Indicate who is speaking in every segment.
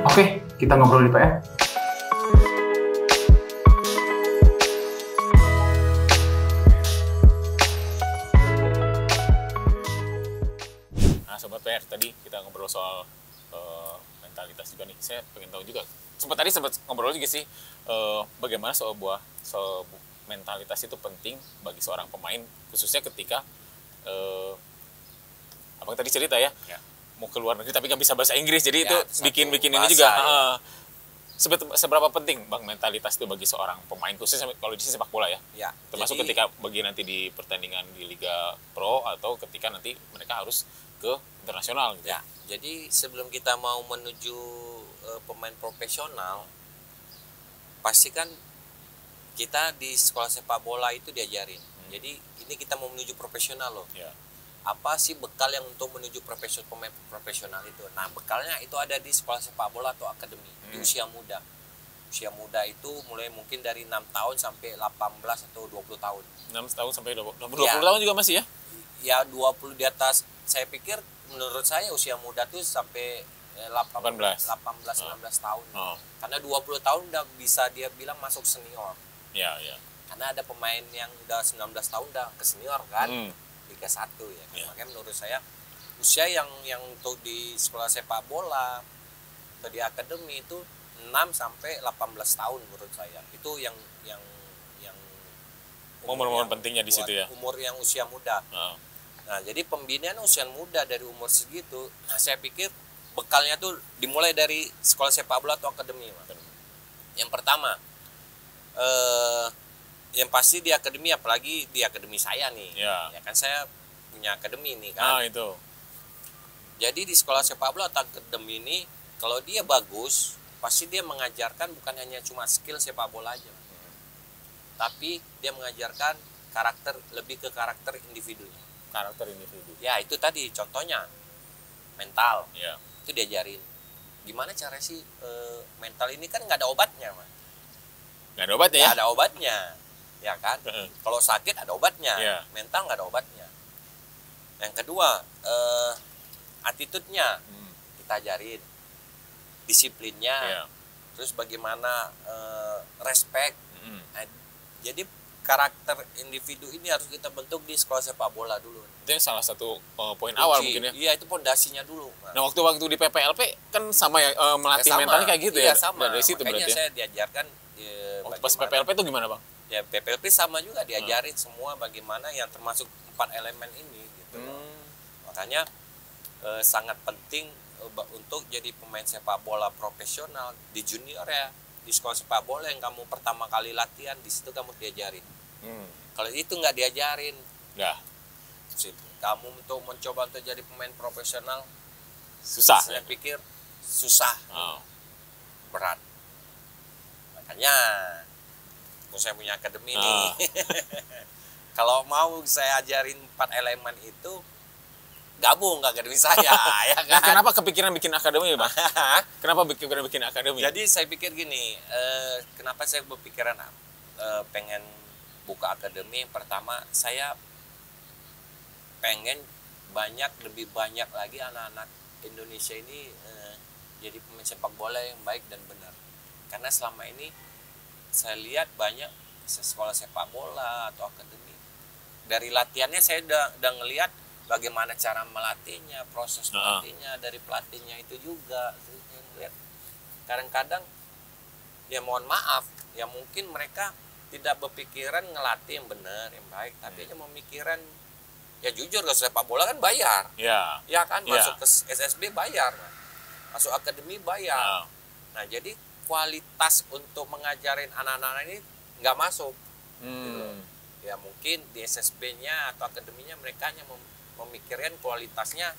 Speaker 1: Oke, kita ngobrol nih Pak ya.
Speaker 2: Nah, Sobat PR, tadi kita ngobrol soal mentalitas juga nih. Saya pengen tahu juga. Sempat ngobrol juga sih, bagaimana mentalitas itu penting bagi seorang pemain, khususnya ketika abang tadi cerita ya, mau ke luar negeri tapi nggak bisa bahasa Inggris, jadi itu bikin ini juga. Seberapa penting bang mentalitas itu bagi seorang pemain, khususnya kalau di sepak bola ya? Termasuk ketika bagi nanti di pertandingan di Liga Pro atau ketika nanti mereka harus ke internasional gitu.
Speaker 3: Ya, jadi sebelum kita mau menuju pemain profesional, pasti kan kita di sekolah sepak bola itu diajarin. Jadi ini kita mau menuju profesional loh. Apa sih bekal yang untuk menuju pemain profesional itu? Nah, bekalnya itu ada di sekolah sepak bola atau akademi di usia muda. Usia muda itu mulai mungkin dari 6 tahun sampai 18 atau 20 tahun.
Speaker 2: 6 tahun sampai 20 tahun juga masih ya?
Speaker 3: Ya, 20 di atas. Saya pikir menurut saya usia muda tuh sampai 18 19 tahun. Karena 20 tahun udah bisa dia bilang masuk senior. Karena ada pemain yang udah 19 tahun udah ke senior kan. Liga 1 ya. Makanya menurut saya usia yang untuk di sekolah sepak bola atau di akademi itu 6 sampai 18 tahun menurut saya. Itu yang
Speaker 2: momen-momen pentingnya di situ ya.
Speaker 3: Umur yang usia muda. Nah, jadi pembinaan usia muda dari umur segitu, saya pikir bekalnya tuh dimulai dari sekolah sepak bola atau akademi. Yang pertama, yang pasti di akademi, apalagi di akademi saya nih. Ya kan saya punya akademi nih kan.
Speaker 2: Itu.
Speaker 3: Jadi di sekolah sepak bola atau akademi ini, kalau dia bagus, pasti dia mengajarkan bukan hanya cuma skill sepak bola aja. Tapi dia mengajarkan lebih ke karakter individunya.
Speaker 2: Karakter individu.
Speaker 3: Ya, itu tadi contohnya mental.
Speaker 2: Ya.
Speaker 3: Itu diajarin. Gimana cara sih mental ini kan nggak ada obatnya, Mas.
Speaker 2: Nggak ada obatnya ya?
Speaker 3: Nggak ada obatnya. Ya kan? Kalau sakit ada obatnya. Mental nggak ada obatnya. Yang kedua, attitude-nya kita ajarin. Disiplinnya. Terus bagaimana respect. Jadi karakter individu ini harus kita bentuk di sekolah sepak bola dulu.
Speaker 2: Itu yang salah satu poin awal mungkin ya?
Speaker 3: Iya, itu pondasinya dulu.
Speaker 2: Nah, waktu di PPLP kan sama ya, melatih mentalnya kayak gitu ya?
Speaker 3: Sama.
Speaker 2: Dari situ
Speaker 3: makanya
Speaker 2: berarti
Speaker 3: saya diajarkan
Speaker 2: waktu pas PPLP itu gimana bang?
Speaker 3: Ya, PPLP sama juga diajarin semua bagaimana yang termasuk 4 elemen ini gitu. Makanya sangat penting untuk jadi pemain sepak bola profesional di junior ya, di sekolah sepak bola yang kamu pertama kali latihan, di situ kamu diajarin. Kalau itu nggak diajarin, kamu untuk mencoba untuk jadi pemain profesional
Speaker 2: susah.
Speaker 3: Saya pikir susah, berat. Makanya saya punya akademi nih. Kalau mau saya ajarin 4 elemen itu, gabung ke akademi saya, ya kan?
Speaker 2: Kenapa kepikiran bikin akademi, Bang? Kenapa bikin akademi?
Speaker 3: Jadi saya pikir gini, kenapa saya berpikiran pengen buka akademi? Pertama, saya pengen lebih banyak lagi anak-anak Indonesia ini jadi pemain sepak bola yang baik dan benar. Karena selama ini saya lihat banyak sekolah sepak bola atau akademi, dari latihannya saya udah ngelihat bagaimana cara melatihnya, proses melatihnya, dari pelatihnya itu juga. Saya lihat kadang-kadang ya mohon maaf, ya mungkin mereka tidak berpikiran ngelatih yang benar, yang baik, tapi hanya memikirkan, ya jujur kalau sepak bola kan bayar, ya kan, masuk ke SSB bayar, masuk akademi bayar. Nah, jadi kualitas untuk mengajarin anak-anak ini nggak masuk. Gitu. Ya mungkin di SSB-nya atau akademinya mereka hanya memikirkan kualitasnya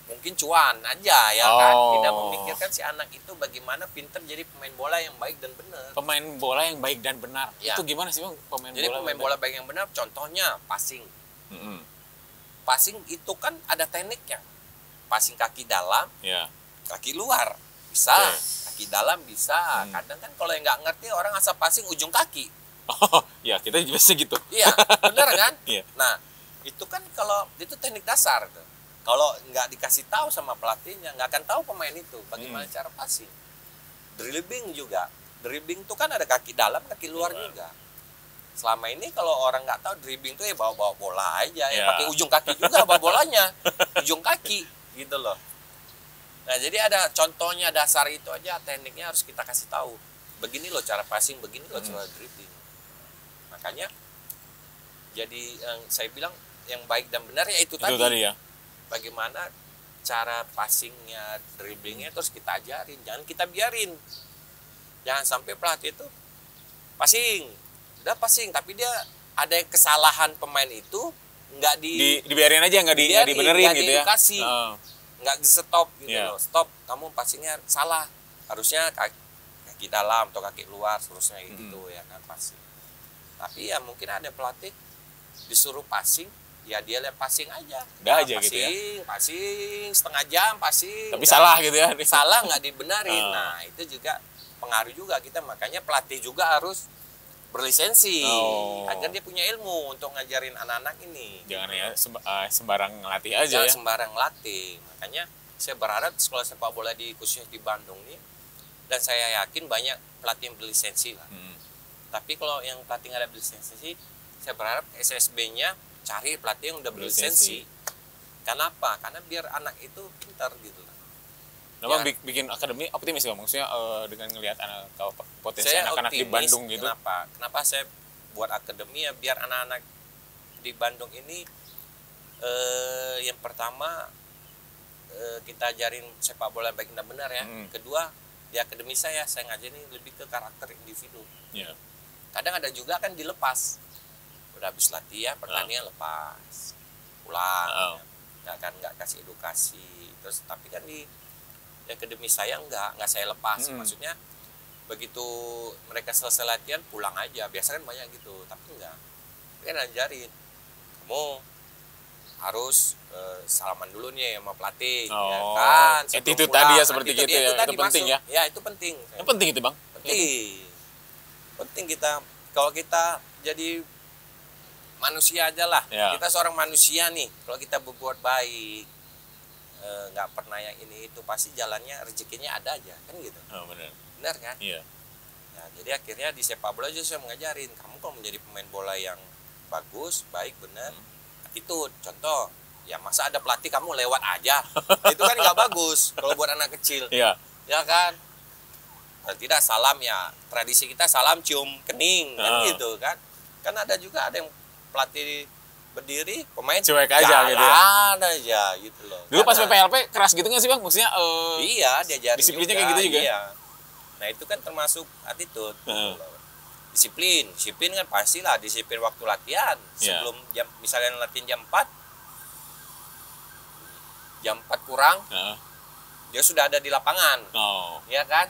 Speaker 3: mungkin cuan aja, ya kan, tidak memikirkan si anak itu bagaimana pinter jadi pemain bola yang baik dan benar.
Speaker 2: Pemain bola yang baik dan benar. Itu gimana sih bang?
Speaker 3: Jadi pemain bola baik yang benar, contohnya passing. Passing itu kan ada tekniknya. Passing kaki dalam, kaki luar bisa. Kaki dalam bisa. Kadang kan kalau yang nggak ngerti orang asal passing ujung kaki.
Speaker 2: Ya kita biasa gitu.
Speaker 3: Iya, benar kan? Nah, itu kan kalau itu teknik dasar tuh. Kalau nggak dikasih tahu sama pelatihnya, nggak akan tahu pemain itu bagaimana cara passing. dribbling juga. Dribbling tuh kan ada kaki dalam, kaki luar juga. Selama ini kalau orang nggak tahu dribbling tuh ya bawa bola aja, ya pakai ujung kaki juga bawa bolanya, ujung kaki gitu loh. Nah jadi ada contohnya dasar itu aja, tekniknya harus kita kasih tahu. Begini loh cara passing, begini loh cara dribbling. Makanya jadi yang saya bilang yang baik dan benar ya itu tadi ya. Bagaimana cara passingnya, dribblingnya terus kita ajarin, jangan kita biarin. Jangan sampai pelatih itu passing, udah passing, tapi dia ada kesalahan pemain itu nggak
Speaker 2: dibiarin aja, nggak dibenerin gitu ya,
Speaker 3: nggak di stop gitu loh. Stop, kamu passingnya salah, harusnya kaki dalam atau kaki luar, seterusnya gitu ya kan passing. Tapi ya mungkin ada pelatih disuruh passing, ya dia lihat passing aja,
Speaker 2: udah aja
Speaker 3: passing,
Speaker 2: gitu ya,
Speaker 3: passing setengah jam passing,
Speaker 2: tapi salah gitu ya,
Speaker 3: salah nggak dibenarin. Nah itu juga pengaruh juga kita, makanya pelatih juga harus berlisensi agar dia punya ilmu untuk ngajarin anak-anak ini.
Speaker 2: Jangan ya sembarang ngelatih aja.
Speaker 3: Jangan sembarang ngelatih. Makanya saya berharap sekolah sepak bola khususnya di Bandung nih, dan saya yakin banyak pelatih yang berlisensi lah. Tapi kalau yang pelatih nggak ada berlisensi, saya berharap SSB-nya cari pelatih yang udah berlisensi. Kenapa? Karena biar anak itu pintar gitu lah.
Speaker 2: Nah, Bang bikin akademi optimis Bang, maksudnya dengan ngelihat potensi anak-anak di Bandung gitu.
Speaker 3: Kenapa saya buat akademi ya, biar anak-anak di Bandung ini yang pertama kita ajarin sepak bola baik dan benar ya. Kedua, di akademi saya ngajarin lebih ke karakter individu. Kadang ada juga kan dilepas, udah habis latihan pertandingan lepas pulang, nggak kasih edukasi. Terus tapi kan di akademi saya nggak saya lepas, maksudnya begitu mereka selesai latihan pulang aja, biasa kan banyak gitu, tapi enggak, kan ajarin kamu harus salaman dulu nih sama pelatih, ya kan,
Speaker 2: itu tadi ya seperti gitu ya, itu penting
Speaker 3: ya. Ya itu penting.
Speaker 2: Yang penting itu Bang.
Speaker 3: Penting kita, kalau kita jadi manusia aja lah, kita seorang manusia nih, kalau kita berbuat baik, nggak pernah yang ini itu, pasti jalannya rezekinya ada aja kan gitu. Benar kan? Iya. Nah, jadi akhirnya di sepak bola juga saya mengajarin, kamu kalau menjadi pemain bola yang bagus, baik, benar, attitude. Contoh, ya masa ada pelatih kamu lewat aja, itu kan nggak bagus kalau buat anak kecil. Ya kan? Tidak, salam ya, tradisi kita salam cium kening kan gitu kan. Kan ada juga ada yang pelatih berdiri, pemain
Speaker 2: cuek aja gitu ya.
Speaker 3: Aja gitu loh.
Speaker 2: Dulu pas PPLP keras gitu nggak sih Bang? Maksudnya
Speaker 3: iya, diajarin
Speaker 2: disiplinnya
Speaker 3: juga,
Speaker 2: kayak gitu juga.
Speaker 3: Iya. Nah, itu kan termasuk attitude. Disiplin kan pastilah, disiplin waktu latihan. Sebelum jam, misalnya latihan jam 4 kurang, dia sudah ada di lapangan. Iya kan?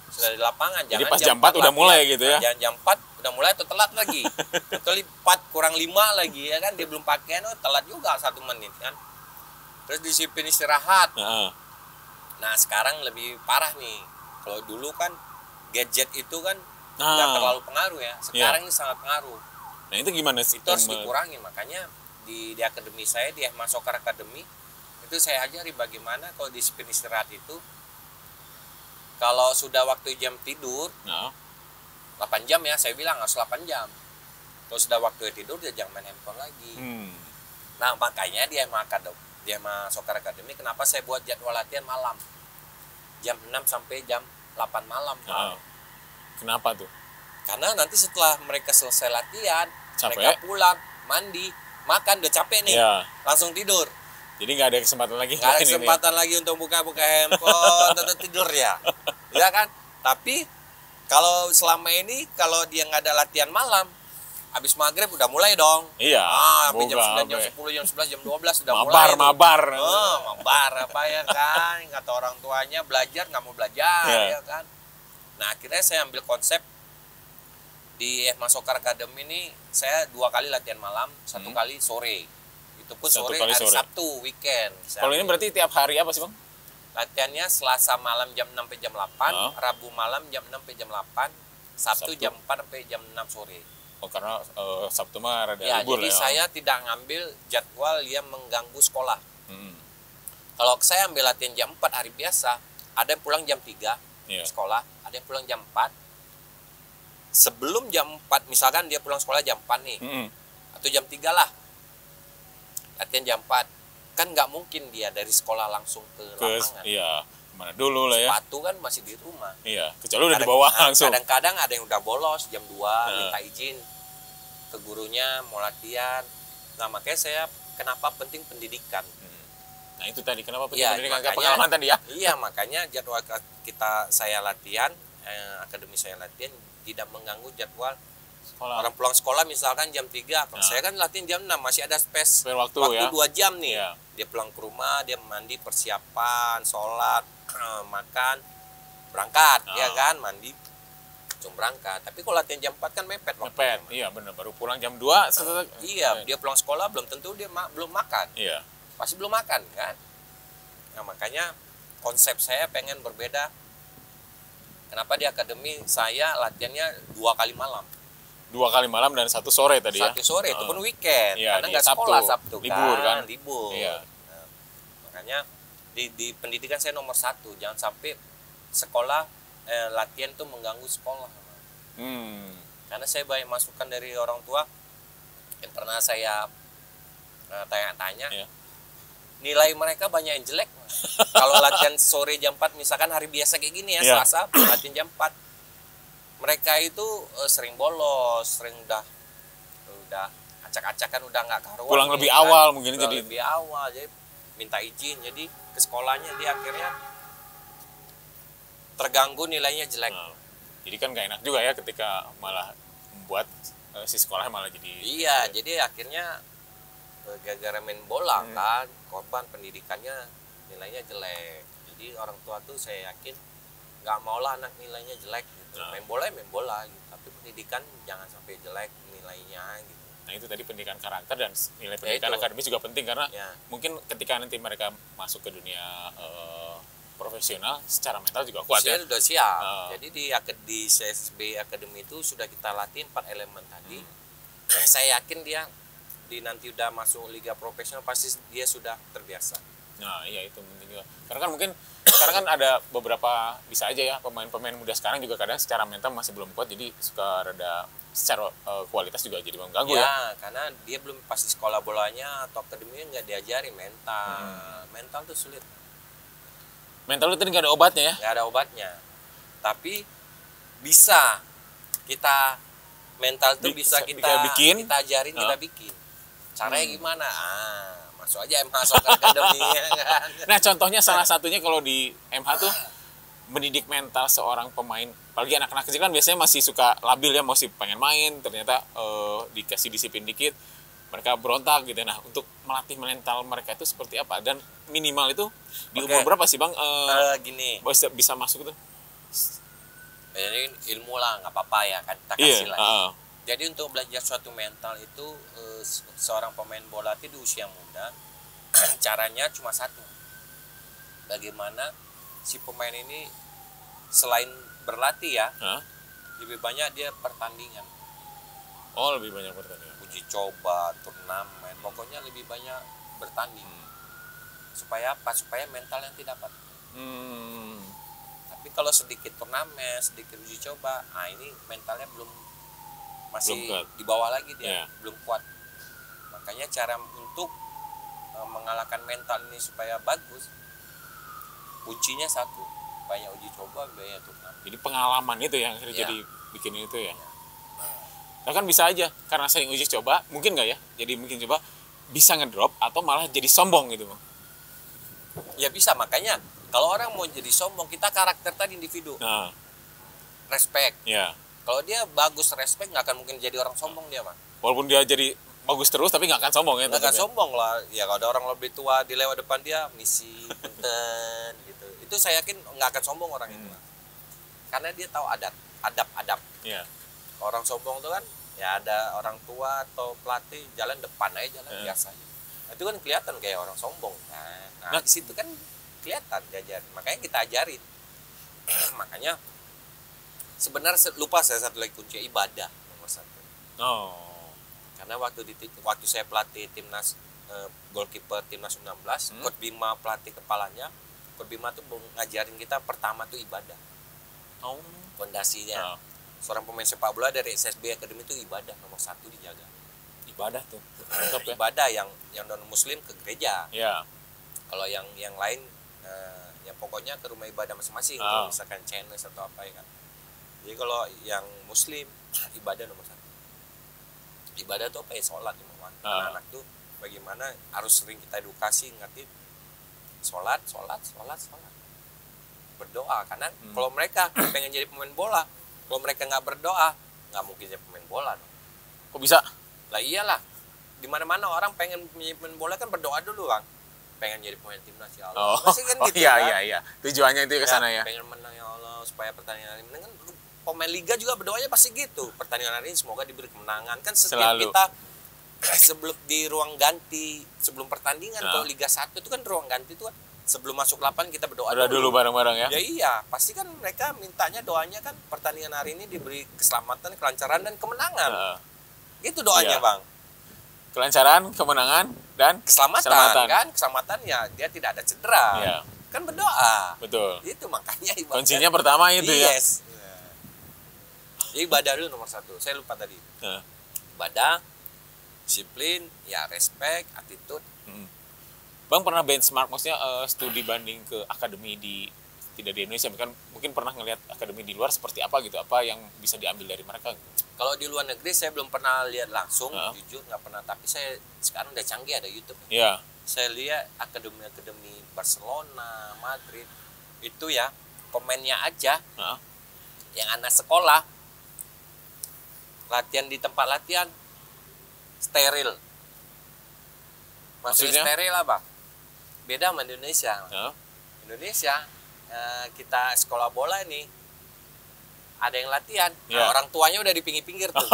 Speaker 3: Sudah di lapangan.
Speaker 2: Jadi pas jam 4 udah mulai gitu ya.
Speaker 3: Jangan jam 4 udah mulai atau telat lagi. Atau 4 kurang 5 lagi ya kan, dia belum pakaian, telat juga 1 menit kan. Terus disiplin istirahat. Nah, sekarang lebih parah nih. Kalau dulu kan gadget itu kan nggak terlalu pengaruh ya. Sekarang ini sangat pengaruh.
Speaker 2: Nah, itu gimana sih?
Speaker 3: Itu harus dikurangi. Makanya di akademi saya, di Ehma Soccer Academy, itu saya ajari bagaimana kalau disiplin istirahat itu, kalau sudah waktu jam tidur, 8 jam ya, saya bilang harus 8 jam. Terus sudah waktu tidur, dia jangan main handphone lagi. Nah, makanya di Ehma Soccer Academy, kenapa saya buat jadwal latihan malam? Jam 6 sampai jam 8 malam.
Speaker 2: Kenapa tuh?
Speaker 3: Karena nanti setelah mereka selesai latihan, mereka pulang, mandi, makan, udah capek nih, langsung tidur.
Speaker 2: Jadi nggak ada kesempatan lagi.
Speaker 3: Nggak ada kesempatan lagi untuk buka-buka handphone, atau tidur ya. Ya kan? Tapi kalau selama ini, kalau dia nggak ada latihan malam, habis maghrib udah mulai dong.
Speaker 2: Iya.
Speaker 3: Sampai jam 9, jam 10, jam 11, jam 12 udah mulai.
Speaker 2: Mabar.
Speaker 3: Mabar apa ya kan? Kata orang tuanya belajar nggak mau belajar ya kan. Nah, akhirnya saya ambil konsep di Ehma Soccer Academy ini, saya 2 kali latihan malam, 1 kali sore. Itu pun sore hari Sabtu, weekend.
Speaker 2: Kalau ini berarti tiap hari apa sih Bang?
Speaker 3: Latihannya Selasa malam jam 6 sampai jam 8, Rabu malam jam 6 sampai jam 8, Sabtu jam 4 sampai jam 6 sore.
Speaker 2: Oh, karena Sabtu mah rada
Speaker 3: libur ya. Jadi saya tidak ngambil jadwal yang mengganggu sekolah. Kalau saya ambil latihan jam 4 hari biasa, ada yang pulang jam 3, sekolah, ada yang pulang jam 4. Sebelum jam 4, misalkan dia pulang sekolah jam 4 nih, atau jam 3 lah, latihan jam 4. Kan nggak mungkin dia dari sekolah langsung ke lapangan.
Speaker 2: Iya, mana dulu lah ya.
Speaker 3: Sepatu kan masih di rumah.
Speaker 2: Iya, kecuali udah dibawa langsung.
Speaker 3: Kadang-kadang ada yang udah bolos jam 2, minta izin ke gurunya mau latihan. Nah, makanya saya kenapa penting pendidikan.
Speaker 2: Nah, itu tadi kenapa penting pendidikan,
Speaker 3: makanya,
Speaker 2: pengalaman tadi ya.
Speaker 3: Iya, makanya jadwal saya latihan, akademi saya latihan tidak mengganggu jadwal sekolah. Orang pulang sekolah misalkan jam 3, saya kan latihan jam 6, masih ada space waktu ya? 2 jam nih. Dia pulang ke rumah, dia mandi, persiapan, sholat, makan, berangkat, ya kan, mandi, langsung berangkat. Tapi kalau latihan jam 4 kan mepet waktunya.
Speaker 2: Iya benar, baru pulang jam 2.
Speaker 3: Iya, dia pulang sekolah belum tentu dia belum makan.
Speaker 2: Iya.
Speaker 3: Pasti belum makan kan. Nah, makanya konsep saya pengen berbeda. Kenapa di akademi saya latihannya 2 kali malam.
Speaker 2: 2 kali malam dan 1 sore tadi ya.
Speaker 3: 1 sore itu pun weekend.
Speaker 2: Iya,
Speaker 3: karena nggak sekolah Sabtu
Speaker 2: libur kan.
Speaker 3: Libur.
Speaker 2: Iya.
Speaker 3: Nah, makanya di pendidikan saya nomor 1. Jangan sampai sekolah latihan tuh mengganggu sekolah. Karena saya banyak masukan dari orang tua yang pernah saya tanya-tanya. Iya. Nilai mereka banyak yang jelek. Kalau latihan sore jam 4, misalkan hari biasa kayak gini ya, Selasa, latihan jam 4. Mereka itu sering bolos, sering udah acak-acakan, udah nggak karuan.
Speaker 2: Pulang lebih awal mungkin jadi.
Speaker 3: Lebih awal, jadi minta izin, jadi ke sekolahnya dia akhirnya terganggu, nilainya jelek.
Speaker 2: Jadi kan nggak enak juga ya ketika malah membuat si sekolah malah jadi.
Speaker 3: Iya, jadi akhirnya gara-gara main bola kan, korban pendidikannya nilainya jelek. Jadi orang tua tuh saya yakin nggak maulah anak nilainya jelek gitu. Main bola gitu. Tapi pendidikan jangan sampai jelek nilainya gitu.
Speaker 2: Nah, itu tadi pendidikan karakter dan nilai pendidikan akademis juga penting karena mungkin ketika nanti mereka masuk ke dunia profesional secara mental juga kuat ya.
Speaker 3: Sudah siap. Jadi di CSB Academy itu sudah kita latih 4 elemen tadi. Saya yakin dia nanti udah masuk liga profesional pasti dia sudah terbiasa.
Speaker 2: Nah, iya itu penting juga. Karena kan mungkin sekarang kan ada beberapa, bisa aja ya, pemain-pemain muda sekarang juga kadang secara mental masih belum kuat, jadi suka rada secara kualitas juga jadi mengganggu ya.
Speaker 3: Karena dia belum pasti sekolah bolanya atau akademinya nggak diajari mental. Mental tuh sulit.
Speaker 2: Mental itu nggak ada obatnya ya?
Speaker 3: Nggak ada obatnya. Tapi bisa kita mental tuh bisa kita ajarin, kita bikin. Caranya gimana? Masuk aja MH Soccer Academy ya kan.
Speaker 2: Nah, contohnya salah satunya kalau di MH tuh mendidik mental seorang pemain, apalagi anak-anak kecil kan biasanya masih suka labil ya, masih pengen main, ternyata dikasih disiplin dikit mereka berontak gitu. Nah, untuk melatih mental mereka itu seperti apa? Dan minimal itu di umur berapa sih Bang?
Speaker 3: Gini.
Speaker 2: Bisa masuk tuh?
Speaker 3: Ini ilmu lah, nggak apa-apa ya kan, kita kasih lah. Jadi untuk belajar suatu mental itu seorang pemain bola itu di usia muda caranya cuma satu. Bagaimana si pemain ini selain berlatih ya, lebih banyak dia pertandingan.
Speaker 2: Oh, lebih banyak pertandingan.
Speaker 3: Uji coba, turnamen, pokoknya lebih banyak bertanding. Supaya apa? Supaya mental yang didapat. Tapi kalau sedikit turnamen, sedikit uji coba, ini mentalnya masih di bawah lagi dia, belum kuat. Makanya cara untuk mengalahkan mental ini supaya bagus, kuncinya satu, banyak uji coba, banyak turnamen.
Speaker 2: Jadi pengalaman itu yang jadi bikin itu ya. Nah, kan bisa aja karena sering uji coba, mungkin nggak ya? Jadi mungkin coba bisa ngedrop atau malah jadi sombong gitu.
Speaker 3: Ya bisa, makanya kalau orang mau jadi sombong, kita karakter tadi individu. Respect. Kalau dia bagus respect, nggak akan mungkin jadi orang sombong dia, Pak.
Speaker 2: Walaupun dia jadi bagus terus, tapi nggak akan sombong ya.
Speaker 3: Nggak akan sombong lah. Ya kalau ada orang lebih tua di lewat depan dia, misi, punten, gitu. Itu saya yakin nggak akan sombong orang itu. Karena dia tahu adab. Orang sombong itu kan, ya ada orang tua atau pelatih jalan depan aja, jalan biasa aja. Itu kan kelihatan kayak orang sombong. Nah, di situ kan kelihatan diajarin. Makanya kita ajarin. Makanya sebenarnya lupa saya satu lagi kunci, ibadah nomor 1. Karena waktu saya pelatih timnas goalkeeper timnas U16, Coach Bima pelatih kepalanya. Coach Bima tuh ngajarin kita pertama tuh ibadah. Fondasinya. Seorang pemain sepak bola dari SSB Academy itu ibadah nomor 1 dijaga.
Speaker 2: Ibadah tuh. Mantap ya.
Speaker 3: Ibadah yang non muslim ke gereja.
Speaker 2: Ya.
Speaker 3: Kalau yang lain ya pokoknya ke rumah ibadah masing-masing, misalkan Chinese atau apa ya kan. Jadi kalau yang muslim ibadah nomor 1. Ibadah tuh apa ya? Sholat. Anak-anak tuh bagaimana harus sering kita edukasi, ngerti sholat. Berdoa, karena kalau mereka pengen jadi pemain bola, kalau mereka nggak berdoa, nggak mungkin jadi pemain bola dong.
Speaker 2: Kok bisa?
Speaker 3: Lah iyalah, di mana-mana orang pengen menjadi pemain bola kan berdoa dulu bang, pengen jadi pemain timnas ya Allah. Masih kan gitu
Speaker 2: iya,
Speaker 3: kan?
Speaker 2: iya. Tujuannya itu ke sana ya.
Speaker 3: Pengen menang ya Allah supaya pertandingan ini kan pemain liga juga berdoanya pasti gitu. Pertandingan hari ini semoga diberi kemenangan kan setiap
Speaker 2: Selalu.
Speaker 3: kita sebelum di ruang ganti sebelum pertandingan kalau Liga 1 itu kan ruang ganti itu kan sebelum masuk lapangan kita berdoa
Speaker 2: dulu bareng-bareng ya.
Speaker 3: Ya iya, pasti kan mereka mintanya doanya kan pertandingan hari ini diberi keselamatan, kelancaran dan kemenangan. Gitu doanya, Bang.
Speaker 2: Kelancaran, kemenangan dan
Speaker 3: keselamatan. Kan keselamatan ya dia tidak ada cedera.
Speaker 2: Iya.
Speaker 3: Kan berdoa.
Speaker 2: Betul.
Speaker 3: Itu makanya ibadah.
Speaker 2: Kuncinya pertama itu ya.
Speaker 3: Yes. Jadi ibadah dulu nomor 1. Saya lupa tadi. Ibadah, disiplin, ya respect, attitude.
Speaker 2: Bang pernah benchmark, maksudnya studi banding ke akademi tidak di Indonesia, kan mungkin pernah ngelihat akademi di luar seperti apa gitu, apa yang bisa diambil dari mereka?
Speaker 3: Kalau di luar negeri saya belum pernah lihat langsung, jujur nggak pernah. Tapi saya sekarang udah canggih ada YouTube.
Speaker 2: Iya.
Speaker 3: Saya lihat akademi Barcelona, Madrid itu ya pemainnya aja, yang anak sekolah latihan di tempat latihan steril. Maksudnya steril apa? Beda sama Indonesia. Indonesia kita sekolah bola nih ada yang latihan, nah, orang tuanya udah di pinggir-pinggir tuh.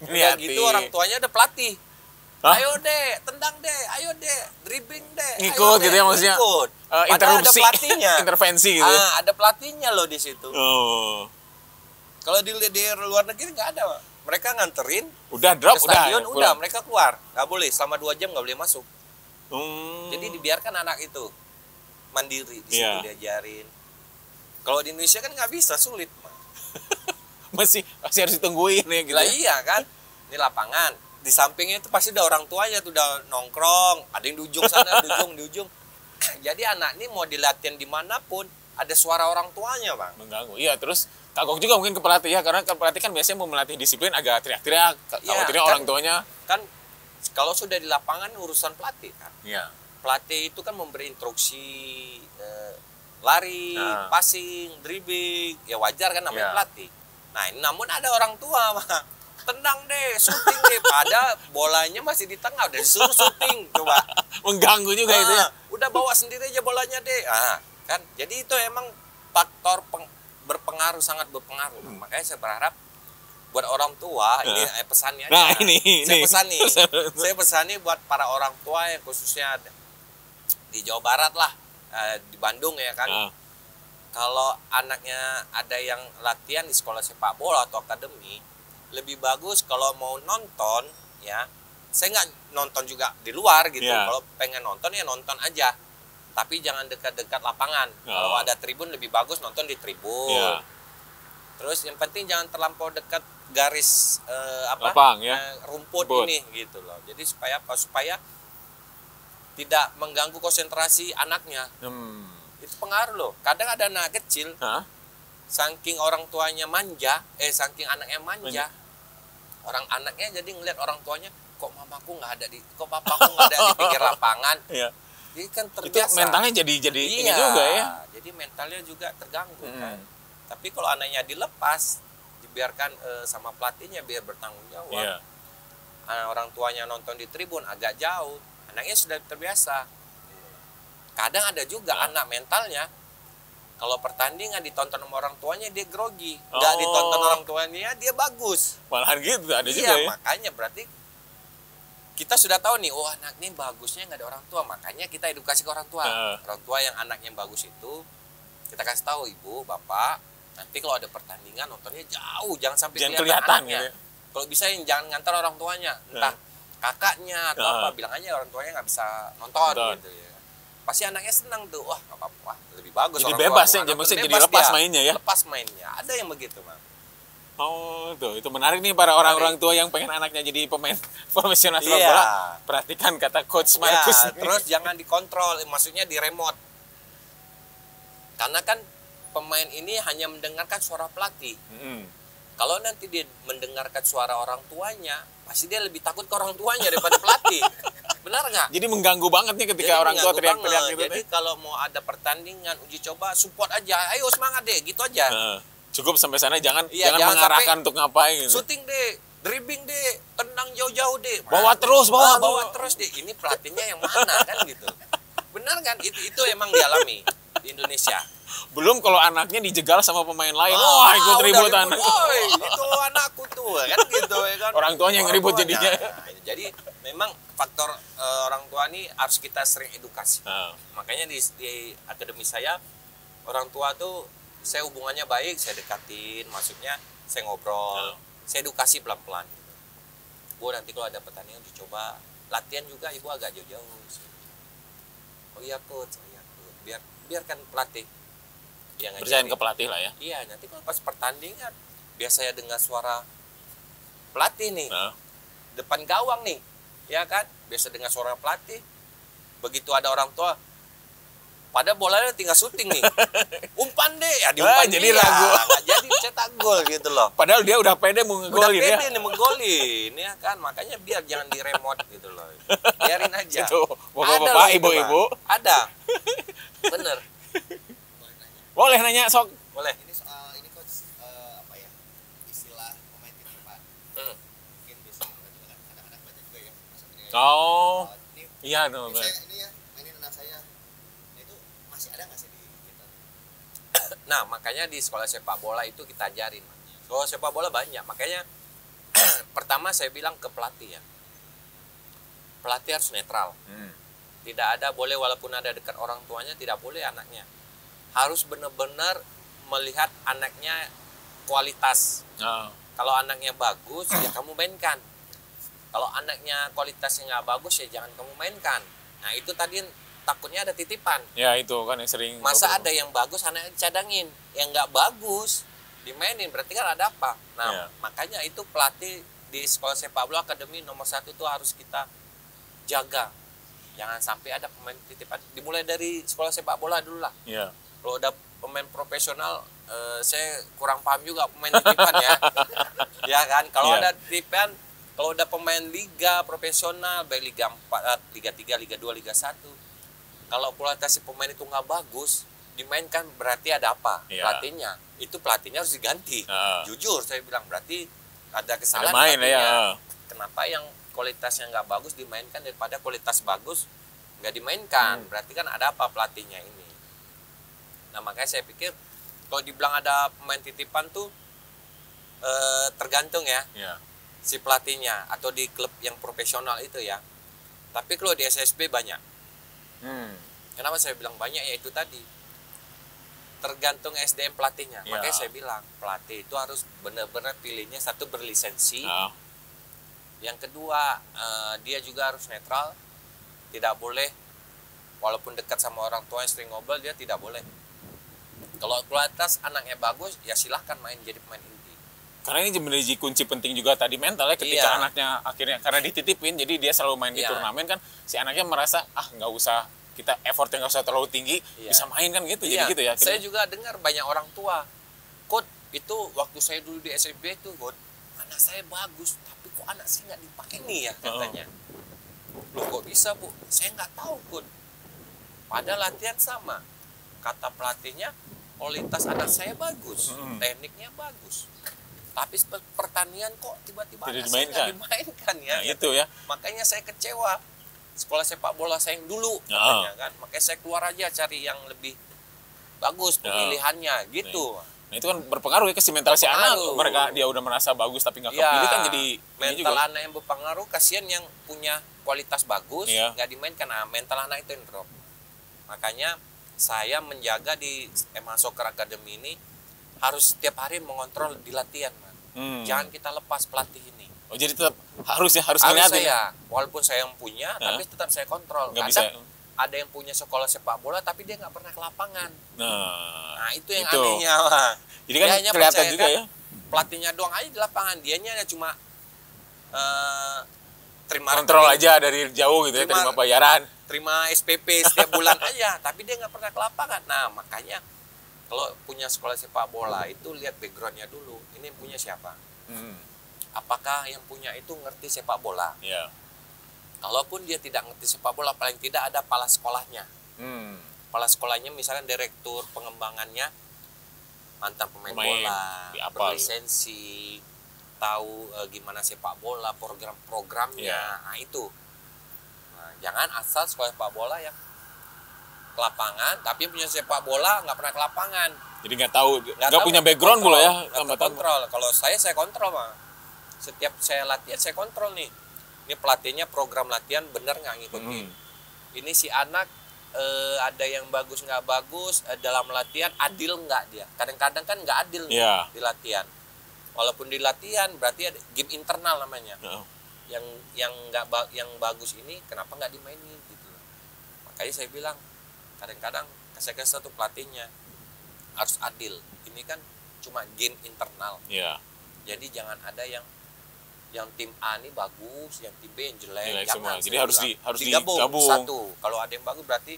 Speaker 3: Udah gitu orang tuanya udah pelatih. Ayo deh, tendang deh, ayo deh, dribbling deh.
Speaker 2: Ngikut gitu ya maksudnya. Interupsi.
Speaker 3: Ada pelatihnya.
Speaker 2: Intervensi gitu.
Speaker 3: Ada pelatihnya loh di situ. Kalau di luar negeri nggak ada. Mereka nganterin,
Speaker 2: udah drop,
Speaker 3: ke stadion, udah mereka keluar. Nggak boleh, selama 2 jam nggak boleh masuk. Jadi dibiarkan anak itu mandiri di situ diajarin. Kalau di Indonesia kan nggak bisa, sulit.
Speaker 2: masih harus ditungguin ya gitu.
Speaker 3: Lah iya kan, ini lapangan. Di sampingnya itu pasti ada orang tuanya tuh udah nongkrong, ada yang di ujung sana, di ujung. Jadi anak ini mau dilatihan dimanapun ada suara orang tuanya bang.
Speaker 2: Mengganggu. Iya terus kagok juga mungkin ke pelatih ya, karena pelatih kan biasanya mau melatih disiplin agak teriak-teriak. Khawatirnya kan, orang tuanya
Speaker 3: kan kalau sudah di lapangan urusan pelatih kan.
Speaker 2: Iya.
Speaker 3: Pelatih itu kan memberi instruksi lari, passing, dribbling, ya wajar kan namanya pelatih. Nah, ini namun ada orang tua mah tendang deh, syuting deh, pada bolanya masih di tengah, udah disuruh syuting, coba.
Speaker 2: Mengganggu juga itu ya.
Speaker 3: Udah bawa sendiri aja bolanya deh. Kan, jadi itu emang faktor berpengaruh, sangat berpengaruh. Makanya saya berharap buat orang tua, ini pesannya aja.
Speaker 2: Nah,
Speaker 3: Saya pesan nih buat para orang tua yang khususnya di Jawa Barat lah, di Bandung ya kan. Kalau anaknya ada yang latihan di sekolah sepak bola atau akademi, lebih bagus kalau mau nonton ya. Saya nggak nonton juga di luar gitu. Kalau pengen nonton ya nonton aja. Tapi jangan dekat-dekat lapangan. Kalau ada tribun lebih bagus nonton di tribun. Terus yang penting jangan terlampau dekat garis
Speaker 2: lapang,
Speaker 3: rumput ini gitu loh. Jadi supaya apa? Supaya tidak mengganggu konsentrasi anaknya. Itu pengaruh loh. Kadang ada anak kecil, saking orang tuanya manja, saking anaknya manja, orang anaknya jadi ngeliat orang tuanya, kok mamaku nggak ada kok papaku nggak ada di pinggir lapangan. Jadi kan terbiasa.
Speaker 2: Itu mentalnya jadi ini juga ya. Jadi
Speaker 3: mentalnya juga terganggu kan. Tapi kalau anaknya dilepas, dibiarkan sama pelatihnya biar bertanggung jawab. Orang tuanya nonton di tribun agak jauh, anaknya sudah terbiasa. Kadang ada juga anak mentalnya kalau pertandingan ditonton sama orang tuanya dia grogi, nggak ditonton orang tuanya dia bagus.
Speaker 2: Malahan gitu ada juga ya.
Speaker 3: Makanya berarti kita sudah tahu nih, anak ini bagusnya nggak ada orang tua, makanya kita edukasi ke orang tua. Orang tua yang anaknya bagus itu kita kasih tahu ibu, bapak, nanti kalau ada pertandingan nontonnya jauh, jangan sampai kelihatan anaknya. Gitu. Kalau bisa jangan ngantar orang tuanya, entah kakaknya atau apa, bilang aja orang tuanya nggak bisa nonton gitu ya. pasti anaknya senang tuh. Wah, nggak apa-apa, lebih bagus.
Speaker 2: Jadi
Speaker 3: orang
Speaker 2: bebas
Speaker 3: tua,
Speaker 2: ya, maksudnya jadi lepas mainnya ya.
Speaker 3: Lepas mainnya, ada yang begitu, Bang.
Speaker 2: Oh, tuh itu menarik nih para orang-orang tua yang pengen anaknya jadi pemain profesional sepak bola. Perhatikan kata Coach Markus.
Speaker 3: Terus jangan dikontrol, maksudnya di remote. Karena kan pemain ini hanya mendengarkan suara pelatih. Kalau nanti dia mendengarkan suara orang tuanya, pasti dia lebih takut ke orang tuanya daripada pelatih. Benar nggak?
Speaker 2: Jadi mengganggu banget nih ketika orang tua teriak-teriak gitu.
Speaker 3: Jadi kalau mau ada pertandingan uji coba, support aja. Ayo semangat deh, gitu aja.
Speaker 2: Cukup sampai sana, jangan
Speaker 3: sampai
Speaker 2: mengarahkan untuk ngapain gitu.
Speaker 3: Syuting deh, dribbling deh, tendang jauh-jauh deh.
Speaker 2: Bawa terus
Speaker 3: deh. Ini pelatihnya yang mana kan gitu. Benar kan? Itu emang dialami di Indonesia.
Speaker 2: Belum kalau anaknya dijegal sama pemain lain. Wah, ikut ribut anak.
Speaker 3: Itu anakku tuh kan gitu ya kan.
Speaker 2: Orang tuanya yang ribut jadinya.
Speaker 3: Jadi memang faktor orang tua ini harus kita sering edukasi. Makanya di akademi saya orang tua tuh saya hubungannya baik, saya dekatin, maksudnya saya ngobrol, saya edukasi pelan-pelan. Bu, nanti kalau ada pertandingan dicoba latihan juga ibu agak jauh-jauh. Oh iya coach, biarkan pelatih yang
Speaker 2: percayain ke pelatih lah ya.
Speaker 3: Iya, nanti kalau pas pertandingan biar saya dengar suara pelatih nih, depan gawang nih, ya kan, biasa dengar suara pelatih. Begitu ada orang tua, pada bolanya tinggal syuting nih, umpan deh, ya diumpan
Speaker 2: jadi ragu,
Speaker 3: nggak jadi cetak gol gitu loh.
Speaker 2: Padahal dia udah pede mau ngegolin ya.
Speaker 3: Udah pede nih menggolin, ya kan, makanya biar jangan di remote gitu loh, biarin aja.
Speaker 2: Itu bapak-bapak, ibu-ibu.
Speaker 3: Ada, bener.
Speaker 2: Boleh nanya sok.
Speaker 3: Boleh.
Speaker 4: Ini coach apa ya, istilah pemain titipan. Mungkin bisa juga kan anak-anak banyak juga ya maksudnya.
Speaker 2: Iya dong.
Speaker 4: Ini ya mainin anak saya. Itu masih ada nggak sih di kita?
Speaker 3: Nah, makanya di sekolah sepak bola itu kita ajarin. Sekolah sepak bola banyak, makanya pertama saya bilang ke pelatih ya. Pelatih harus netral. Tidak ada boleh, walaupun ada dekat orang tuanya, tidak boleh anaknya. Harus benar-benar melihat anaknya kualitas. Kalau anaknya bagus, ya kamu mainkan. Kalau anaknya kualitasnya nggak bagus, ya jangan kamu mainkan. Nah, itu tadi takutnya ada titipan.
Speaker 2: Ya, itu kan yang sering.
Speaker 3: Masa ada yang bagus, anaknya cadangin. Yang nggak bagus, dimainin. Berarti kan ada apa? Nah, makanya itu pelatih di sekolah sepak bola akademi nomor 1 itu harus kita jaga. Jangan sampai ada pemain titipan. Dimulai dari sekolah sepak bola dulu lah. Kalau udah pemain profesional, saya kurang paham juga pemain titipan ya. Ya kan, kalau ada titipan, kalau udah pemain liga profesional, baik Liga 4, Liga 3, Liga 2, Liga 1, kalau kualitas pemain itu nggak bagus, dimainkan berarti ada apa? Pelatihnya. Itu pelatihnya harus diganti. Jujur saya bilang, berarti ada kesalahan pelatihnya. Kenapa yang kualitasnya nggak bagus dimainkan daripada kualitas bagus nggak dimainkan? Berarti kan ada apa pelatihnya ini. Nah, makanya saya pikir kalau dibilang ada pemain titipan tuh tergantung ya si pelatihnya atau di klub yang profesional itu ya. Tapi kalau di SSB banyak. Kenapa saya bilang banyak? Ya itu tadi, tergantung SDM pelatihnya. Makanya saya bilang pelatih itu harus benar-benar pilihnya, satu berlisensi, yang kedua dia juga harus netral, tidak boleh walaupun dekat sama orang tua yang sering ngobrol, dia tidak boleh. Kalau kualitas anaknya bagus, ya silahkan main jadi pemain inti.
Speaker 2: Karena ini menjadi kunci penting juga tadi mentalnya ketika anaknya akhirnya karena dititipin, jadi dia selalu main di turnamen kan, si anaknya merasa nggak usah kita effortnya nggak usah terlalu tinggi, bisa main kan gitu. Jadi gitu ya.
Speaker 3: Saya juga dengar banyak orang tua, Coach, itu waktu saya dulu di SMP itu, Coach, anak saya bagus, tapi kok anak saya nggak dipakai nih ya katanya. Loh kok bisa, Bu? Saya nggak tahu, Coach. Padahal latihan sama. Kata pelatihnya, kualitas anak saya bagus, tekniknya bagus. Tapi pertandingan kok tiba-tiba anak saya nggak dimainkan ya.
Speaker 2: Nah, itu ya.
Speaker 3: Makanya saya kecewa. Sekolah sepak bola saya yang dulu, katanya kan. Makanya saya keluar aja cari yang lebih bagus pemilihannya, gitu.
Speaker 2: Nah, itu kan berpengaruh ya ke si mental si anak. Mereka dia udah merasa bagus tapi nggak kepilih kan jadi
Speaker 3: mental anak yang berpengaruh. Kasihan yang punya kualitas bagus nggak dimainkan, mental anak itu yang drop. Makanya saya menjaga di MA Soccer Academy ini harus setiap hari mengontrol di latihan, man. Jangan kita lepas pelatih ini.
Speaker 2: Oh, jadi tetap harus
Speaker 3: ngeliatin ya. Walaupun saya yang punya, tapi tetap saya kontrol. ada yang punya sekolah sepak bola tapi dia nggak pernah ke lapangan.
Speaker 2: Nah
Speaker 3: Itu yang anehnya.
Speaker 2: Jadi kan
Speaker 3: dia
Speaker 2: kelihatan juga ya.
Speaker 3: Pelatihnya doang aja di lapangan, dianya cuma terima
Speaker 2: kontrol aja dari jauh gitu ya, terima bayaran,
Speaker 3: terima SPP setiap bulan aja, tapi dia nggak pernah ke lapangan. Nah makanya kalau punya sekolah sepak bola itu lihat backgroundnya dulu, ini yang punya siapa, apakah yang punya itu ngerti sepak bola. Kalaupun dia tidak ngerti sepak bola, paling tidak ada kepala sekolahnya. Kepala sekolahnya misalnya direktur pengembangannya mantan pemain bola, berlisensi, tahu gimana sepak bola, program-programnya. Nah itu. Nah, jangan asal sekolah sepak bola yang ke lapangan, tapi punya sepak bola nggak pernah ke lapangan.
Speaker 2: Jadi nggak tahu, nggak punya background pula ya.
Speaker 3: Kontrol. Kalau saya kontrol mah. Setiap saya latihan saya kontrol nih. Ini pelatihnya program latihan bener nggak ngikutin. Ini si anak ada yang bagus nggak bagus dalam latihan, adil nggak dia. Kadang-kadang kan nggak adil nih di latihan. Walaupun di latihan berarti ada game internal namanya. Yang bagus ini kenapa nggak dimainin gitu. Makanya saya bilang kadang-kadang saya kasih satu pelatihnya harus adil. Ini kan cuma game internal. Jadi jangan ada yang tim A ini bagus, yang tim B yang jelek.
Speaker 2: Semua. Jadi harus digabung
Speaker 3: satu. Kalau ada yang bagus berarti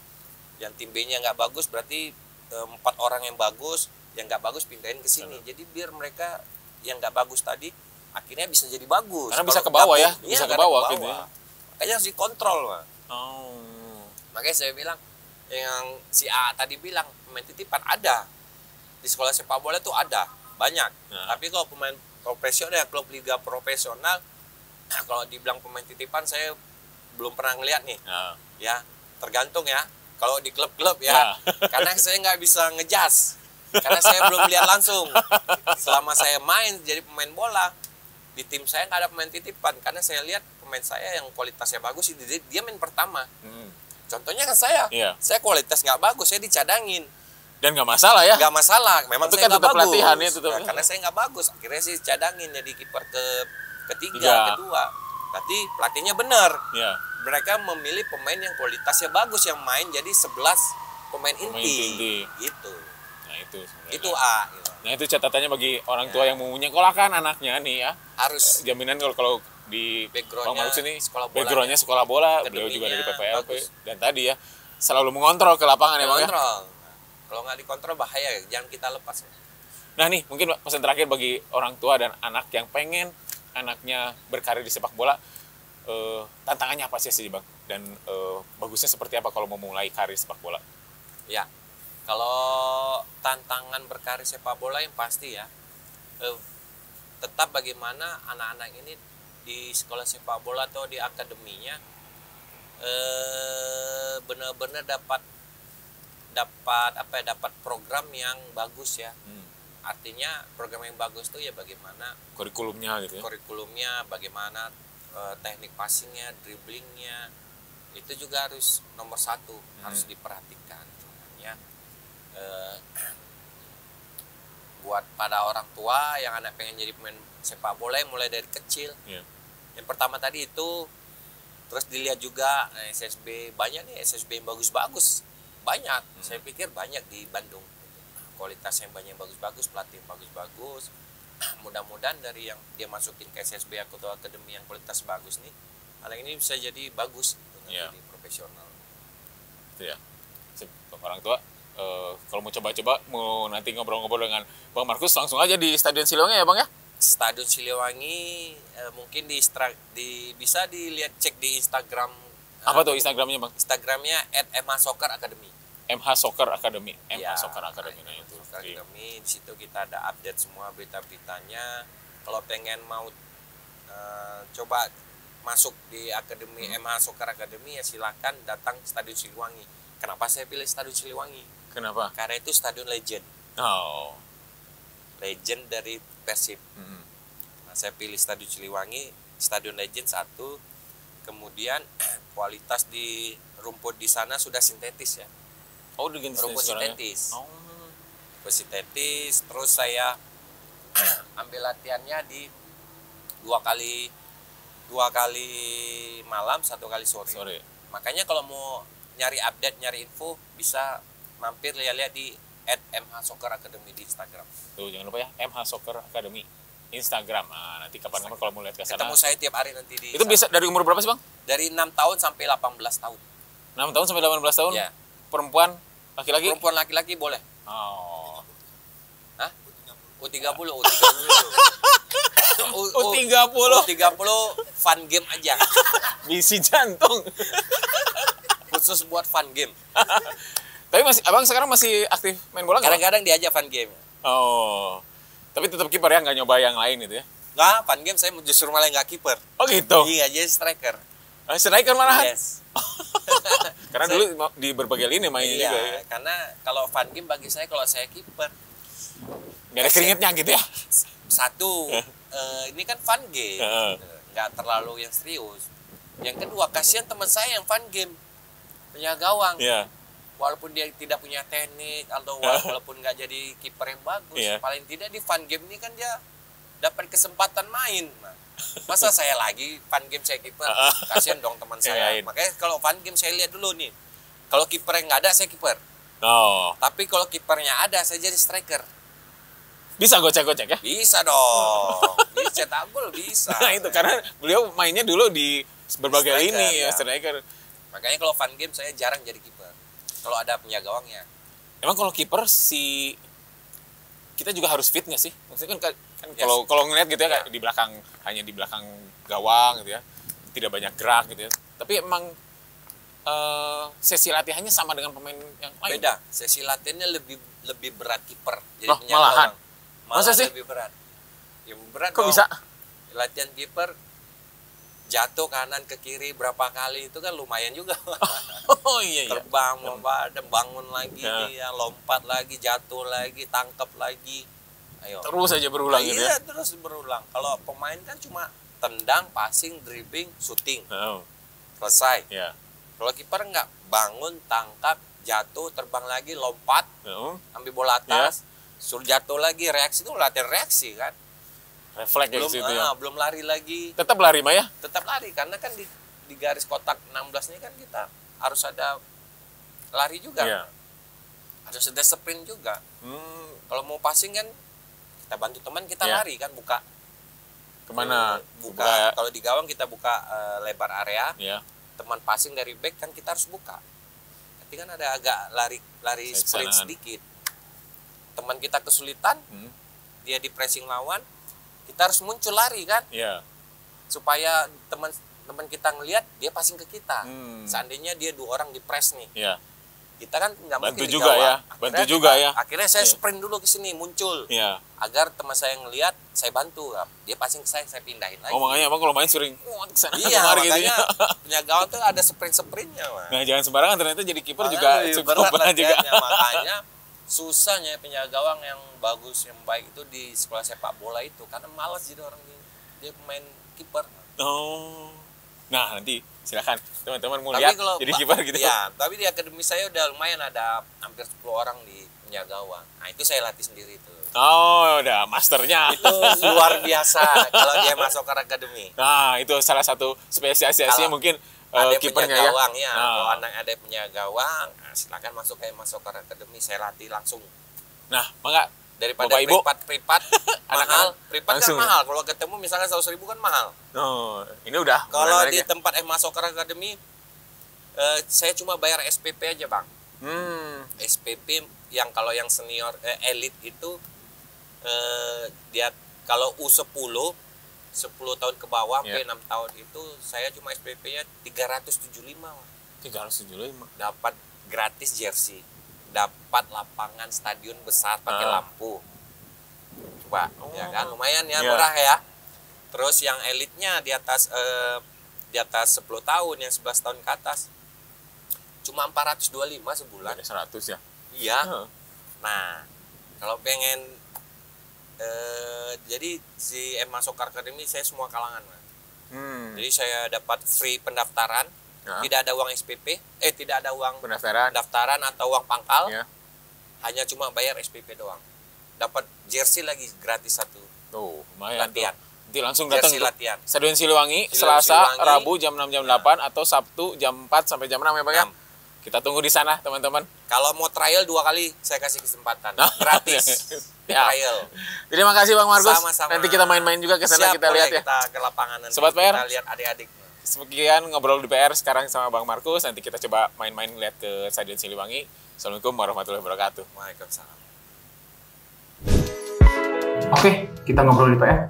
Speaker 3: yang tim B-nya nggak bagus, berarti 4 orang yang bagus, yang nggak bagus pindahin ke sini. Jadi biar mereka yang nggak bagus tadi akhirnya bisa jadi bagus.
Speaker 2: Karena bisa ke bawah ya, bisa ke bawah gitu ya.
Speaker 3: Makanya harus dikontrol, Pak. Makanya saya bilang yang si A tadi bilang pemain titipan ada di sekolah sepak bola itu ada banyak. Tapi kalau pemain profesional, klub liga profesional, kalau dibilang pemain titipan saya belum pernah ngeliat nih. Ya, tergantung ya. Kalau di klub-klub ya, karena saya nggak bisa ngejas, karena saya belum lihat langsung. Selama saya main jadi pemain bola, di tim saya nggak ada pemain titipan, karena saya lihat pemain saya yang kualitasnya bagus, dia main pertama. Contohnya kan saya kualitas nggak bagus, saya dicadangin.
Speaker 2: Dan nggak masalah ya?
Speaker 3: Nggak masalah, memang
Speaker 2: tapi
Speaker 3: saya
Speaker 2: kan
Speaker 3: nggak bagus.
Speaker 2: Latihan ya,
Speaker 3: karena saya nggak bagus, akhirnya sih cadangin jadi kiper ketiga, kedua. Berarti pelatihnya benar. Mereka memilih pemain yang kualitasnya bagus, yang main jadi 11 pemain inti. Gitu.
Speaker 2: Nah itu sebenarnya.
Speaker 3: Itu A. Gitu.
Speaker 2: Nah itu catatannya bagi orang tua yang mau menyekolahkan anaknya nih ya.
Speaker 3: Harus
Speaker 2: jaminan kalau di Bang Markus ini
Speaker 3: backgroundnya
Speaker 2: sekolah bola, beliau juga dari PPLP dan tadi ya selalu mengontrol ke lapangan ya Bang ya.
Speaker 3: Kalau nggak dikontrol bahaya, jangan kita lepas.
Speaker 2: Nah nih mungkin pesan terakhir bagi orang tua dan anak yang pengen anaknya berkarir di sepak bola, tantangannya apa sih Bang? Dan bagusnya seperti apa kalau mau mulai karir sepak bola?
Speaker 3: Ya, kalau tantangan berkarir sepak bola yang pasti ya, tetap bagaimana anak-anak ini di sekolah sepak bola atau di akademinya benar-benar dapat program yang bagus ya. Artinya program yang bagus tuh ya bagaimana
Speaker 2: kurikulumnya gitu ya.
Speaker 3: Kurikulumnya bagaimana teknik passingnya, dribblingnya itu juga harus nomor 1 harus diperhatikan. Makanya buat pada orang tua yang anak pengen jadi pemain sepak bola mulai dari kecil. Yang pertama tadi itu, terus dilihat juga SSB, banyak nih SSB yang bagus-bagus. Banyak, saya pikir banyak di Bandung. Kualitas yang banyak yang bagus-bagus, pelatih yang bagus-bagus. Mudah-mudahan dari yang dia masukin ke SSB atau akademi yang kualitas bagus nih, anak ini bisa jadi bagus jadi profesional.
Speaker 2: Itu ya. Orang tua kalau mau coba-coba mau nanti ngobrol-ngobrol dengan Bang Markus langsung aja di Stadion Siliwangi ya Bang ya.
Speaker 3: Stadion Siliwangi mungkin bisa dilihat, cek di Instagram.
Speaker 2: Apa tuh Instagramnya Bang?
Speaker 3: Instagramnya @mhsocceracademy.
Speaker 2: MH Soccer Academy. Soccer Academy. Nah itu.
Speaker 3: Academy, di situ kita ada update semua berita-beritanya. Kalau pengen mau coba masuk di Akademi MH Soccer Academy ya silakan datang Stadion Siliwangi. Kenapa saya pilih Stadion Siliwangi?
Speaker 2: Kenapa?
Speaker 3: Karena itu stadion legend. Legend dari Persib. Nah, saya pilih Stadion Siliwangi, stadion legend 1. Kemudian kualitas di rumput di sana sudah sintetis ya. Rumput sintetis. Rumput sintetis. Terus saya ambil latihannya di 2 kali malam, 1 kali sore. Makanya kalau mau nyari update, nyari info bisa mampir lihat-lihat di @mhsocceracademy di Instagram.
Speaker 2: Tuh jangan lupa ya, MH Soccer Academy Instagram. Nah, nanti kapan-kapan kalau mau lihat ke sana.
Speaker 3: Ketemu saya tiap hari nanti di.
Speaker 2: Itu bisa dari umur berapa sih, Bang?
Speaker 3: Dari 6 tahun sampai 18 tahun.
Speaker 2: 6 tahun sampai 18 tahun?
Speaker 3: Ya.
Speaker 2: Perempuan, laki-laki?
Speaker 3: Perempuan laki-laki boleh.
Speaker 2: Oh.
Speaker 3: Hah? U30, U30. U30 fun game aja.
Speaker 2: Misi jantung.
Speaker 3: Khusus buat fun game.
Speaker 2: Tapi Abang sekarang masih aktif main bola nggak?
Speaker 3: Kadang-kadang diajak fun game.
Speaker 2: Oh. Tapi tetap kiper ya, nggak nyoba yang lain itu ya?
Speaker 3: Nggak, fun game saya justru malah nggak kiper.
Speaker 2: Oh gitu?
Speaker 3: Iya, jadi striker.
Speaker 2: Striker malahan?
Speaker 3: Yes.
Speaker 2: Karena dulu di berbagai lini mainnya
Speaker 3: iya,
Speaker 2: juga ya?
Speaker 3: karena kalau fun game bagi saya, kalau saya kiper,
Speaker 2: Nggak ada keringetnya gitu ya?
Speaker 3: satu, ini kan fun game, nggak terlalu yang serius. Yang kedua, kasihan teman saya yang fun game, penjaga gawang.
Speaker 2: Iya.
Speaker 3: Walaupun dia tidak punya teknik atau walaupun nggak jadi kiper yang bagus, paling tidak di fun game ini kan dia dapat kesempatan main. Nah, masa saya lagi fun game saya kiper, kasihan dong teman saya. Makanya kalau fun game saya lihat dulu nih, kalau kiper yang nggak ada saya kiper.
Speaker 2: Oh.
Speaker 3: Tapi kalau kipernya ada saya jadi striker.
Speaker 2: Bisa gocek-gocek ya?
Speaker 3: Bisa dong, bisa cetak gol bisa.
Speaker 2: Nah itu karena beliau mainnya dulu di berbagai
Speaker 3: Striker,
Speaker 2: lini ya,
Speaker 3: ya.
Speaker 2: striker.
Speaker 3: Makanya kalau fun game saya jarang jadi kiper. Kalau ada penjaga gawangnya.
Speaker 2: Emang kalau kiper kita juga harus fit nggak sih? Maksudnya kan
Speaker 3: Yes.
Speaker 2: kalau ngeliat gitu ya, kayak di belakang, hanya di belakang gawang gitu ya, tidak banyak gerak gitu ya. Tapi emang sesi latihannya sama dengan pemain yang lain?
Speaker 3: Beda, sesi latihannya lebih berat kiper. Jadi
Speaker 2: Oh,
Speaker 3: penjaga
Speaker 2: malahan?
Speaker 3: gawang.
Speaker 2: Masa sih?
Speaker 3: Lebih berat. Ya berat
Speaker 2: Kok
Speaker 3: dong.
Speaker 2: bisa?
Speaker 3: Latihan kiper jatuh kanan ke kiri berapa kali itu kan lumayan juga.
Speaker 2: Oh iya.
Speaker 3: Terbang, ada bangun lagi
Speaker 2: Ya.
Speaker 3: dia, lompat lagi, jatuh lagi, tangkap lagi. Ayo.
Speaker 2: Terus aja berulang gitu ya?
Speaker 3: Iya, terus berulang. Kalau pemain kan cuma tendang, passing, dribbling, shooting.
Speaker 2: Oh,
Speaker 3: Selesai.
Speaker 2: ya.
Speaker 3: Kalau kiper enggak, bangun, tangkap, jatuh, terbang lagi, lompat,
Speaker 2: Oh,
Speaker 3: ambil bola atas, suruh jatuh lagi, reaksi itu latihan reaksi kan.
Speaker 2: refleks ya
Speaker 3: Belum
Speaker 2: situ ya.
Speaker 3: belum lari lagi.
Speaker 2: Tetap lari mah ya?
Speaker 3: Tetap lari karena kan di garis kotak 16 ini kan kita harus ada lari juga.
Speaker 2: Iya.
Speaker 3: Harus ada sprint juga.
Speaker 2: Hmm,
Speaker 3: Kalau mau passing kan kita bantu teman, kita
Speaker 2: Iya.
Speaker 3: lari kan, buka
Speaker 2: kemana?
Speaker 3: buka. Kalau di gawang kita buka lebar area.
Speaker 2: Ya.
Speaker 3: Teman passing dari back kan kita harus buka. Tapi kan ada agak lari sprint
Speaker 2: Kesalahan.
Speaker 3: sedikit. Teman kita kesulitan, dia di pressing lawan, kita harus muncul lari kan,
Speaker 2: Iya.
Speaker 3: supaya teman kita ngelihat dia passing ke kita.
Speaker 2: Seandainya
Speaker 3: Seandainya dia 2 orang di press nih,
Speaker 2: Iya.
Speaker 3: kita kan nggak mungkin
Speaker 2: Bantu
Speaker 3: di
Speaker 2: juga
Speaker 3: gawang.
Speaker 2: ya, bantu juga ya.
Speaker 3: Akhirnya saya
Speaker 2: Iya.
Speaker 3: sprint dulu ke sini, muncul,
Speaker 2: Iya.
Speaker 3: agar teman saya ngelihat, saya bantu. Dia passing ke saya pindahin lagi.
Speaker 2: Oh makanya abang kalau main sering kesana
Speaker 3: Iya,
Speaker 2: kemari gitu
Speaker 3: makanya
Speaker 2: ya.
Speaker 3: penjaga gawang tuh ada sprintnya, Mas.
Speaker 2: Nah jangan sembarangan, ternyata jadi kiper
Speaker 3: Makanya
Speaker 2: juga
Speaker 3: lebih
Speaker 2: cukup
Speaker 3: berat
Speaker 2: berat juga.
Speaker 3: latihannya. Makanya susahnya penjaga gawang yang bagus, yang baik itu di sekolah sepak bola itu, karena malas jadi orang dia pemain kiper.
Speaker 2: Oh. Nah nanti silakan teman-teman mau
Speaker 3: Tapi
Speaker 2: lihat
Speaker 3: kalau
Speaker 2: jadi kiper gitu.
Speaker 3: Ya, tapi di akademi saya udah lumayan, ada hampir 10 orang di penjaga gawang. Nah, itu saya latih sendiri tuh.
Speaker 2: Oh udah masternya.
Speaker 3: Itu luar biasa kalau dia masuk ke akademi.
Speaker 2: Nah itu salah satu spesialisasinya
Speaker 3: Kalau
Speaker 2: mungkin
Speaker 3: Ada
Speaker 2: kipernya
Speaker 3: penjaga
Speaker 2: ya.
Speaker 3: gawang ya.
Speaker 2: Nah.
Speaker 3: Kalau anak ada penjaga gawang, nah, silakan masuk ke akademi, saya latih langsung.
Speaker 2: Nah maka
Speaker 3: Daripada
Speaker 2: Bapak, Ibu,
Speaker 3: privat mahal, privat kan
Speaker 2: langsung.
Speaker 3: mahal. Kalau ketemu misalnya 100.000 kan mahal.
Speaker 2: oh ini udah.
Speaker 3: Kalau
Speaker 2: menarik
Speaker 3: di
Speaker 2: ya.
Speaker 3: tempat masuk ke akademi, saya cuma bayar SPP aja, Bang. SPP yang kalau yang senior elit itu dia kalau U10 10 tahun ke bawah sampai 6 tahun itu saya cuma SPP-nya 375.
Speaker 2: 375.
Speaker 3: Dapat gratis jersey, dapat lapangan stadion besar pakai lampu. Coba, ya kan lumayan ya, murah ya. Terus yang elitnya di atas 10 tahun, yang 11 tahun ke atas cuma 425 sebulan.
Speaker 2: Ada 100 ya.
Speaker 3: Iya. Nah, kalau pengen jadi si Emma Soccer Academy saya semua kalangan, Mas. Jadi saya dapat free pendaftaran, tidak ada uang SPP, tidak ada uang pendaftaran atau uang pangkal, hanya cuma bayar SPP doang. Dapat jersey lagi gratis satu.
Speaker 2: Tuh, lumayan.
Speaker 3: Latihan.
Speaker 2: Nanti langsung datang
Speaker 3: Jersey
Speaker 2: tuh.
Speaker 3: latihan.
Speaker 2: Stadion Siliwangi,
Speaker 3: Siliwangi.
Speaker 2: Selasa, Rabu jam 6 jam 8 atau Sabtu jam 4 sampai jam 6 ya Pak ya. Kita tunggu di sana, teman-teman.
Speaker 3: Kalau mau trial 2 kali, saya kasih kesempatan. Gratis.
Speaker 2: Ya.
Speaker 3: Trial.
Speaker 2: Terima kasih Bang Markus.
Speaker 3: Sama-sama.
Speaker 2: Nanti kita main-main juga ke sana, kita lihat ya.
Speaker 3: Kita ke lapangan nanti.
Speaker 2: Sobat PR.
Speaker 3: Kita lihat adik-adik.
Speaker 2: Sekian ngobrol di PR sekarang sama Bang Markus. Nanti kita coba main-main lihat ke Stadion Siliwangi. Assalamualaikum warahmatullahi wabarakatuh.
Speaker 3: Waalaikumsalam.
Speaker 1: Oke, kita ngobrol di PR.